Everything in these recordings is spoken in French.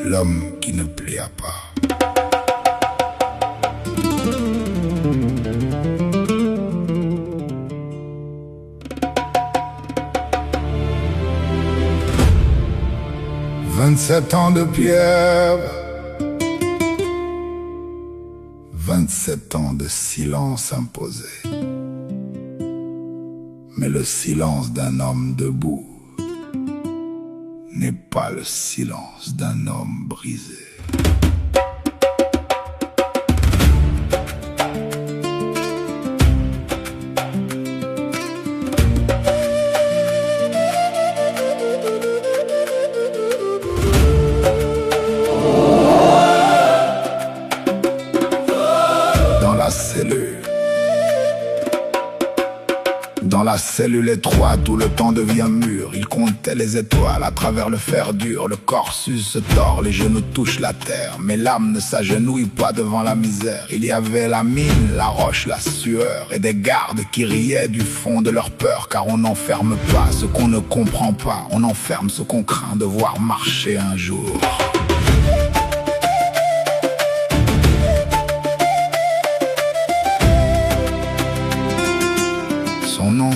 l'homme qui ne plia pas. Vingt-sept ans de pierre, 27 ans de silence imposé. Mais le silence d'un homme debout n'est pas le silence d'un homme brisé. Dans la cellule étroite où le temps devient mûr, il comptait les étoiles à travers le fer dur. Le corps s'use, se tord, les genoux touchent la terre, mais l'âme ne s'agenouille pas devant la misère. Il y avait la mine, la roche, la sueur, et des gardes qui riaient du fond de leur peur. Car on n'enferme pas ce qu'on ne comprend pas, on enferme ce qu'on craint de voir marcher un jour. Son nom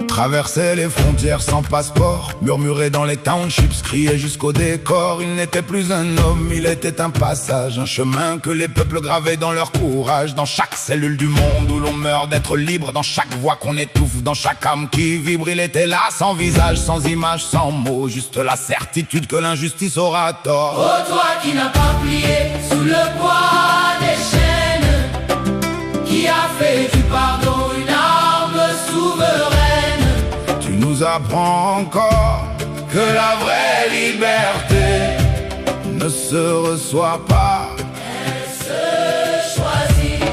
traversait les frontières sans passeport, murmurait dans les townships, criait jusqu'au décor. Il n'était plus un homme, il était un passage, un chemin que les peuples gravaient dans leur courage. Dans chaque cellule du monde où l'on meurt d'être libre, dans chaque voix qu'on étouffe, dans chaque âme qui vibre, il était là, sans visage, sans image, sans mots, juste la certitude que l'injustice aura tort. Oh toi qui n'as pas plié sous le poids des chaînes, qui a fait du pardon une arme souveraine, tu nous apprends encore que la vraie liberté ne se reçoit pas, elle se choisit.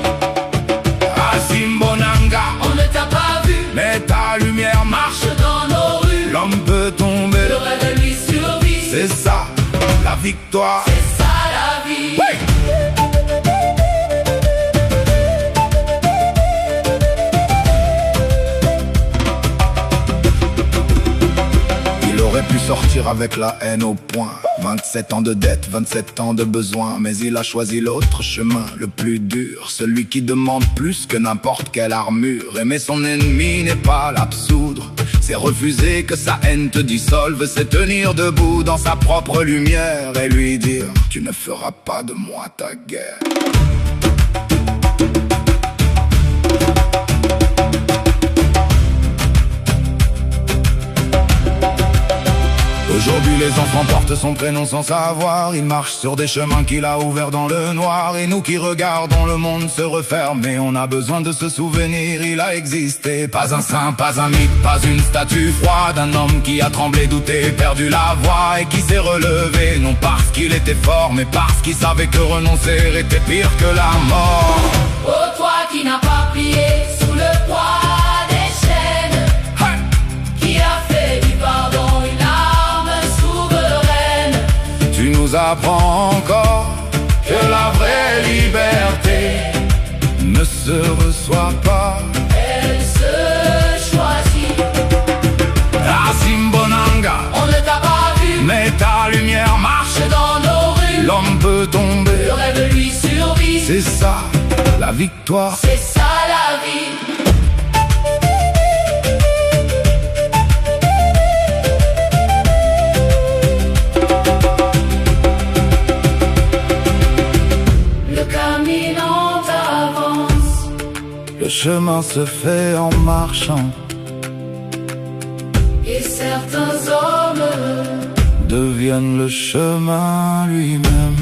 Asimbonanga, On ne t'a pas vu, mais ta lumière marche dans nos rues, l'homme peut tomber, le rêve lui survit. c'est ça la victoire. C'est ça la vie. Oui. Il aurait pu sortir avec la haine au poing, 27 ans de dette, 27 ans de besoin, mais il a choisi l'autre chemin, le plus dur, celui qui demande plus que n'importe quelle armure. Aimer son ennemi n'est pas l'absoudre, c'est refuser que sa haine te dissolve, c'est tenir debout dans sa propre lumière et lui dire: tu ne feras pas de moi ta guerre. Aujourd'hui les enfants portent son prénom sans savoir, ils marchent sur des chemins qu'il a ouverts dans le noir. Et nous qui regardons le monde se refermer, on a besoin de se souvenir, il a existé. Pas un saint, pas un mythe, pas une statue froide, un homme qui a tremblé, douté, perdu la voix et qui s'est relevé, non parce qu'il était fort, mais parce qu'il savait que renoncer était pire que la mort. Oh toi qui n'as pas plié sous le poids des chaînes, Hey! qui a fait du pardon une arme souveraine, Tu nous apprends encore que la vraie liberté ne se reçoit pas, elle se choisit. Asimbonanga, On ne t'a pas vu, mais ta lumière marche, dans nos rues, l'homme peut tomber, le rêve lui survit. c'est ça la victoire. C'est ça la vie. Le caminant avance, Le chemin se fait en marchant, et certains hommes deviennent le chemin lui-même.